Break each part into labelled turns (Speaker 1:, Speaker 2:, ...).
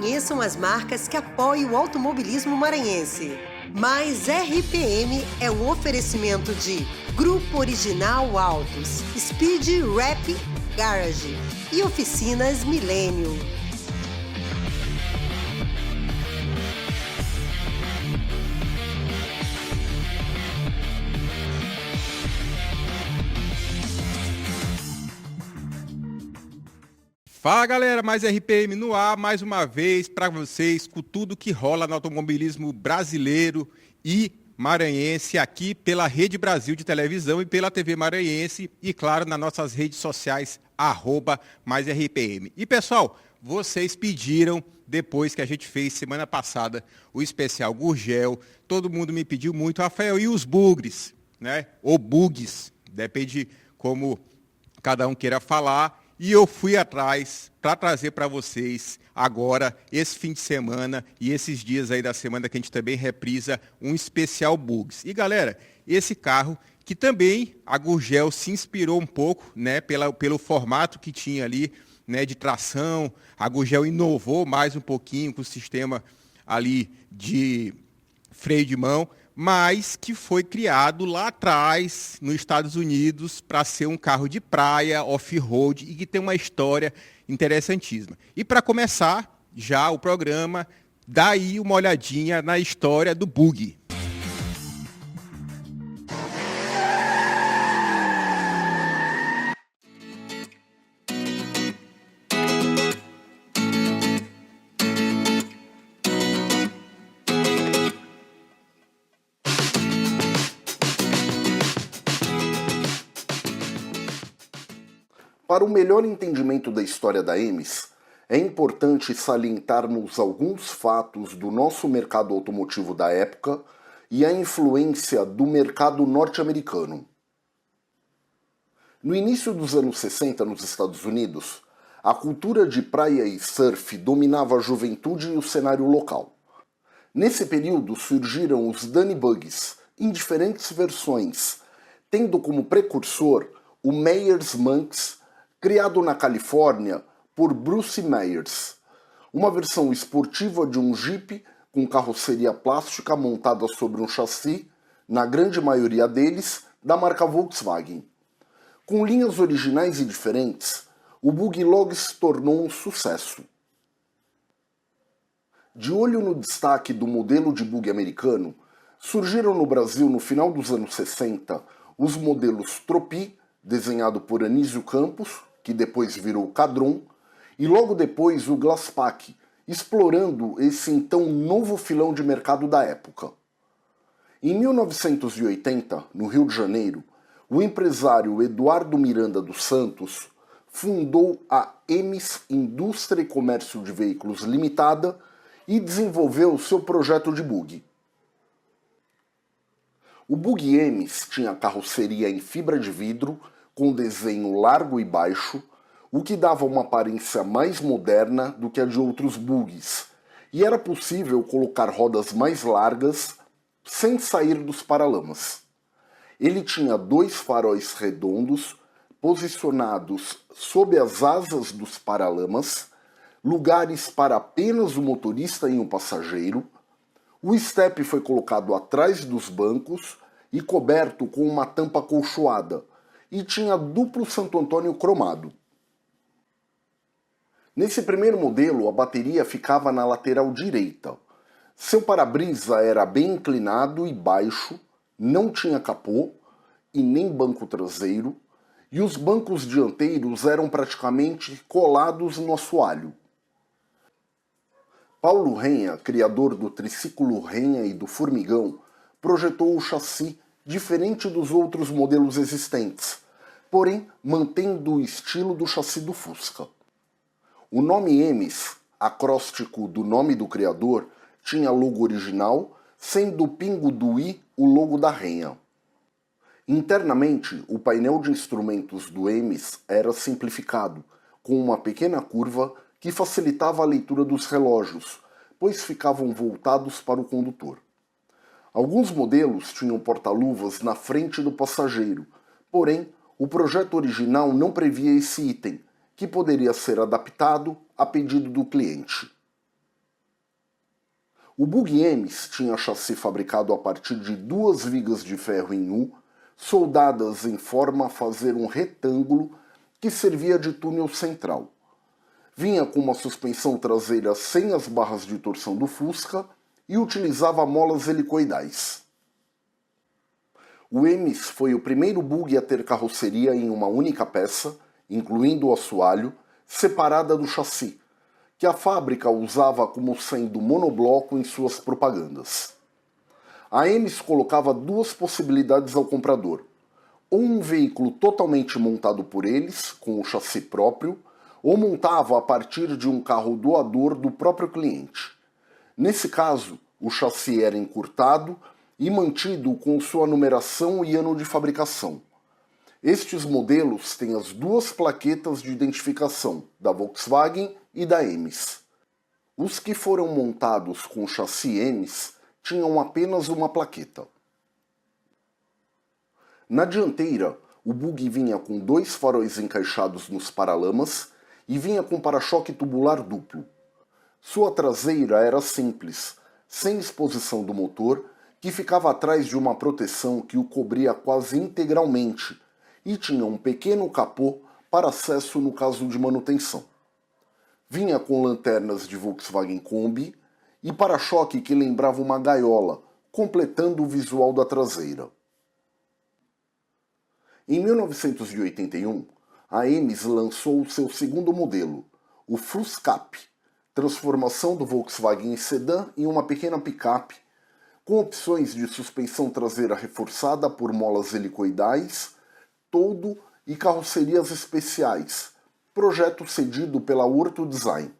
Speaker 1: Conheçam as marcas que apoiam o automobilismo maranhense. Mais RPM é um oferecimento de Grupo Original Autos, Speed Rap Garage e Oficinas Milênio.
Speaker 2: Fala galera, mais RPM no ar, mais uma vez para vocês com tudo que rola no automobilismo brasileiro e maranhense aqui pela Rede Brasil de televisão e pela TV Maranhense e claro nas nossas redes sociais @maisRPM. E pessoal, vocês pediram depois que a gente fez semana passada o especial Gurgel, todo mundo me pediu muito, Rafael, e os bugres, né? Ou bugs, depende como cada um queira falar. E eu fui atrás para trazer para vocês agora, esse fim de semana e esses dias aí da semana que a gente também reprisa um especial Bugs. E galera, esse carro que também a Gurgel se inspirou um pouco, né, pelo formato que tinha ali, né, de tração, a Gurgel inovou mais um pouquinho com o sistema ali de freio de mão, mas que foi criado lá atrás, nos Estados Unidos, para ser um carro de praia, off-road, e que tem uma história interessantíssima. E para começar já o programa, dá aí uma olhadinha na história do Bug.
Speaker 3: Para o melhor entendimento da história da EMIS, é importante salientarmos alguns fatos do nosso mercado automotivo da época e a influência do mercado norte-americano. No início dos anos 60 nos Estados Unidos, a cultura de praia e surf dominava a juventude e o cenário local. Nesse período surgiram os Dunny Buggies, em diferentes versões, tendo como precursor o Meyers Manx, criado na Califórnia por Bruce Meyers, uma versão esportiva de um Jeep com carroceria plástica montada sobre um chassi, na grande maioria deles, da marca Volkswagen. Com linhas originais e diferentes, o Bug logo se tornou um sucesso. De olho no destaque do modelo de Bug americano, surgiram no Brasil no final dos anos 60 os modelos Tropi, desenhado por Anísio Campos, que depois virou Cadron, e logo depois o Glasspack, explorando esse então novo filão de mercado da época. Em 1980, no Rio de Janeiro, o empresário Eduardo Miranda dos Santos fundou a EMIS Indústria e Comércio de Veículos Limitada e desenvolveu seu projeto de Bug. O Bug EMIS tinha carroceria em fibra de vidro, com desenho largo e baixo, o que dava uma aparência mais moderna do que a de outros bugs, e era possível colocar rodas mais largas sem sair dos paralamas. Ele tinha 2 faróis redondos posicionados sob as asas dos paralamas, lugares para apenas o motorista e um passageiro. O estepe foi colocado atrás dos bancos e coberto com uma tampa acolchoada, e tinha duplo Santo Antônio cromado. Nesse primeiro modelo, a bateria ficava na lateral direita. Seu para-brisa era bem inclinado e baixo, não tinha capô e nem banco traseiro, e os bancos dianteiros eram praticamente colados no assoalho. Paulo Renha, criador do triciclo Renha e do Formigão, projetou o chassi diferente dos outros modelos existentes, porém mantendo o estilo do chassi do Fusca. O nome EMIS, acróstico do nome do criador, tinha logo original, sendo o pingo do I o logo da Renha. Internamente, o painel de instrumentos do EMIS era simplificado, com uma pequena curva que facilitava a leitura dos relógios, pois ficavam voltados para o condutor. Alguns modelos tinham porta-luvas na frente do passageiro, porém, o projeto original não previa esse item, que poderia ser adaptado a pedido do cliente. O bug Emis tinha chassi fabricado a partir de 2 vigas de ferro em U, soldadas em forma a fazer um retângulo que servia de túnel central. Vinha com uma suspensão traseira sem as barras de torção do Fusca e utilizava molas helicoidais. O Emis foi o primeiro bug a ter carroceria em uma única peça, incluindo o assoalho, separada do chassi, que a fábrica usava como sendo monobloco em suas propagandas. A Emis colocava 2 possibilidades ao comprador: ou um veículo totalmente montado por eles, com o chassi próprio, ou montava a partir de um carro doador do próprio cliente. Nesse caso, o chassi era encurtado e mantido com sua numeração e ano de fabricação. Estes modelos têm as 2 plaquetas de identificação, da Volkswagen e da Emis. Os que foram montados com chassi Emis tinham apenas uma plaqueta. Na dianteira, o bug vinha com 2 faróis encaixados nos paralamas e vinha com para-choque tubular duplo. Sua traseira era simples, sem exposição do motor, que ficava atrás de uma proteção que o cobria quase integralmente e tinha um pequeno capô para acesso no caso de manutenção. Vinha com lanternas de Volkswagen Kombi e para-choque que lembrava uma gaiola, completando o visual da traseira. Em 1981, a Emis lançou o seu segundo modelo, o Fuscap, transformação do Volkswagen sedã em uma pequena picape, com opções de suspensão traseira reforçada por molas helicoidais, toldo e carrocerias especiais, projeto cedido pela Orto Design.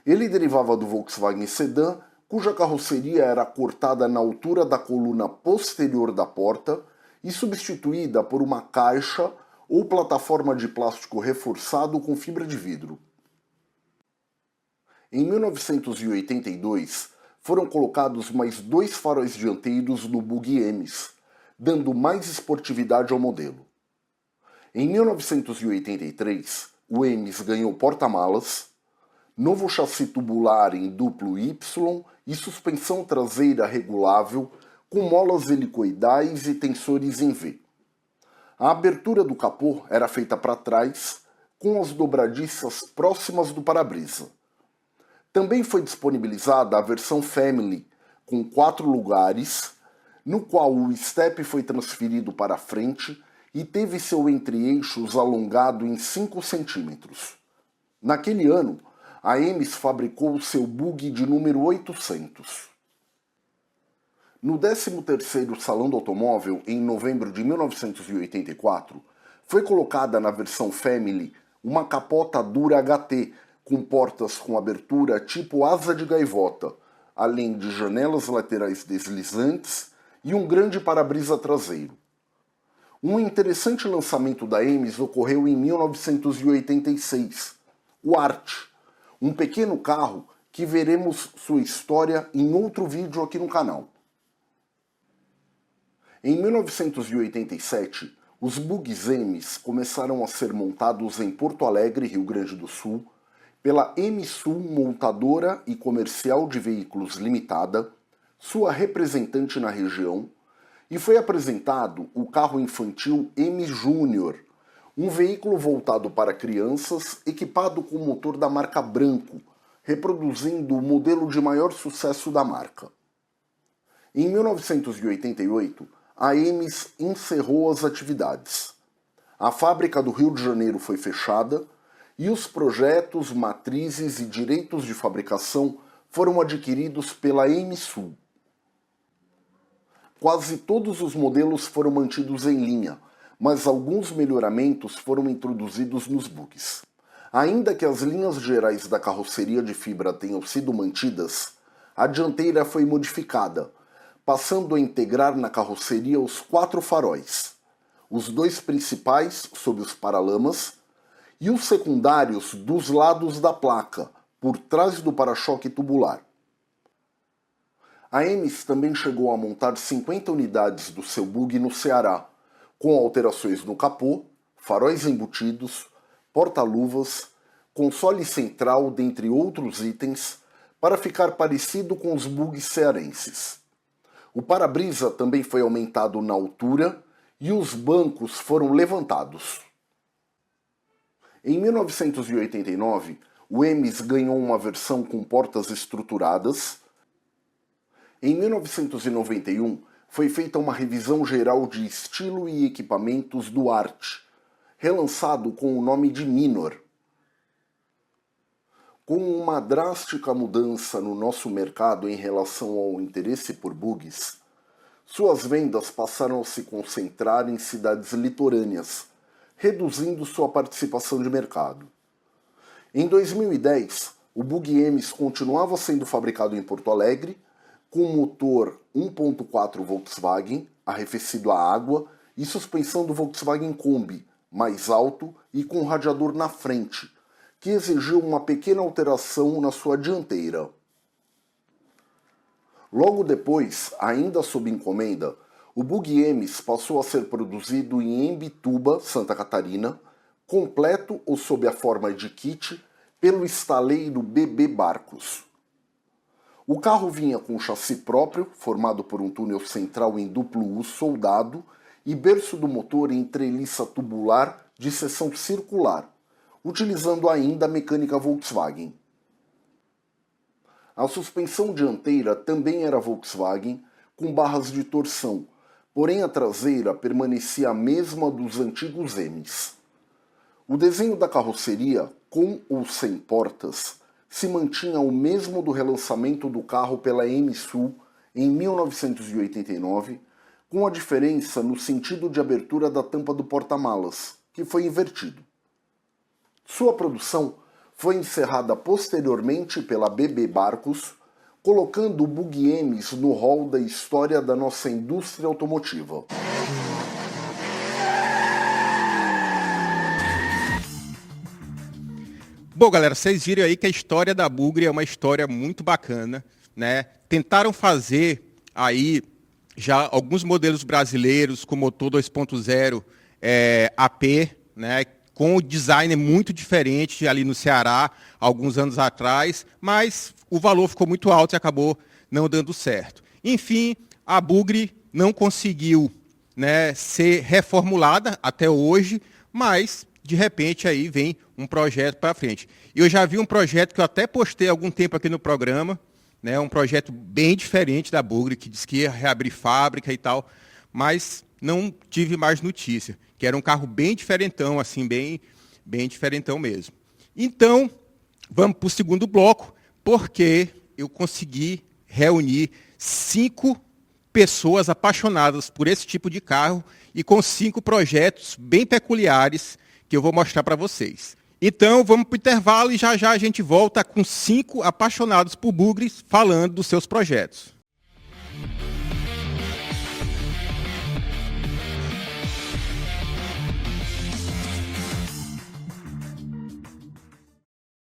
Speaker 3: Ele derivava do Volkswagen sedã, cuja carroceria era cortada na altura da coluna posterior da porta e substituída por uma caixa ou plataforma de plástico reforçado com fibra de vidro. Em 1982, foram colocados mais 2 faróis dianteiros no bug Emis, dando mais esportividade ao modelo. Em 1983, o Emis ganhou porta-malas, novo chassi tubular em duplo Y e suspensão traseira regulável com molas helicoidais e tensores em V. A abertura do capô era feita para trás, com as dobradiças próximas do para-brisa. Também foi disponibilizada a versão Family, com 4 lugares, no qual o step foi transferido para a frente e teve seu entre-eixos alongado em 5 centímetros. Naquele ano, a Emis fabricou seu bug de número 800. No 13º Salão do Automóvel, em novembro de 1984, foi colocada na versão Family uma capota dura HT, com portas com abertura tipo asa de gaivota, além de janelas laterais deslizantes e um grande para-brisa traseiro. Um interessante lançamento da Emis ocorreu em 1986, o Art, um pequeno carro que veremos sua história em outro vídeo aqui no canal. Em 1987, os bugs Emis começaram a ser montados em Porto Alegre, Rio Grande do Sul, pela Emisul Montadora e Comercial de Veículos Limitada, sua representante na região, e foi apresentado o carro infantil Emis Júnior, um veículo voltado para crianças equipado com o motor da marca Branco, reproduzindo o modelo de maior sucesso da marca. Em 1988, a Emis encerrou as atividades. A fábrica do Rio de Janeiro foi fechada e os projetos, matrizes e direitos de fabricação foram adquiridos pela Emisul. Quase todos os modelos foram mantidos em linha, mas alguns melhoramentos foram introduzidos nos bugs. Ainda que as linhas gerais da carroceria de fibra tenham sido mantidas, a dianteira foi modificada, passando a integrar na carroceria os 4 faróis, os 2 principais sob os paralamas e os secundários dos lados da placa, por trás do para-choque tubular. A Emis também chegou a montar 50 unidades do seu bug no Ceará, com alterações no capô, faróis embutidos, porta-luvas, console central, dentre outros itens, para ficar parecido com os bugs cearenses. O para-brisa também foi aumentado na altura e os bancos foram levantados. Em 1989, o Emis ganhou uma versão com portas estruturadas. Em 1991, foi feita uma revisão geral de estilo e equipamentos do Art, relançado com o nome de Minor. Com uma drástica mudança no nosso mercado em relação ao interesse por bugs, suas vendas passaram a se concentrar em cidades litorâneas, reduzindo sua participação de mercado. Em 2010, o Bug Emis continuava sendo fabricado em Porto Alegre, com motor 1.4 Volkswagen, arrefecido a água, e suspensão do Volkswagen Kombi, mais alto e com radiador na frente, que exigiu uma pequena alteração na sua dianteira. Logo depois, ainda sob encomenda, o Bug Emis passou a ser produzido em Embituba, Santa Catarina, completo ou sob a forma de kit, pelo estaleiro BB Barcos. O carro vinha com chassi próprio, formado por um túnel central em duplo U soldado e berço do motor em treliça tubular de seção circular, utilizando ainda a mecânica Volkswagen. A suspensão dianteira também era Volkswagen, com barras de torção, porém a traseira permanecia a mesma dos antigos Emis. O desenho da carroceria, com ou sem portas, se mantinha o mesmo do relançamento do carro pela Emisul em 1989, com a diferença no sentido de abertura da tampa do porta-malas, que foi invertido. Sua produção foi encerrada posteriormente pela BB Barcos, colocando o Bug Emis no rol da história da nossa indústria automotiva.
Speaker 2: Bom, galera, vocês viram aí que a história da Bugre é uma história muito bacana, né? Tentaram fazer aí já alguns modelos brasileiros com motor 2.0 AP, né? Com o design muito diferente ali no Ceará, alguns anos atrás, mas o valor ficou muito alto e acabou não dando certo. Enfim, a Bugre não conseguiu, né, ser reformulada até hoje, mas de repente aí vem um projeto para frente. Eu já vi um projeto que eu até postei há algum tempo aqui no programa, né, um projeto bem diferente da Bugre, que disse que ia reabrir fábrica e tal, mas não tive mais notícia, que era um carro bem diferentão, assim, bem diferentão mesmo. Então, vamos para o segundo bloco, porque eu consegui reunir 5 pessoas apaixonadas por esse tipo de carro e com 5 projetos bem peculiares que eu vou mostrar para vocês. Então, vamos para o intervalo e já a gente volta com 5 apaixonados por Bugres falando dos seus projetos.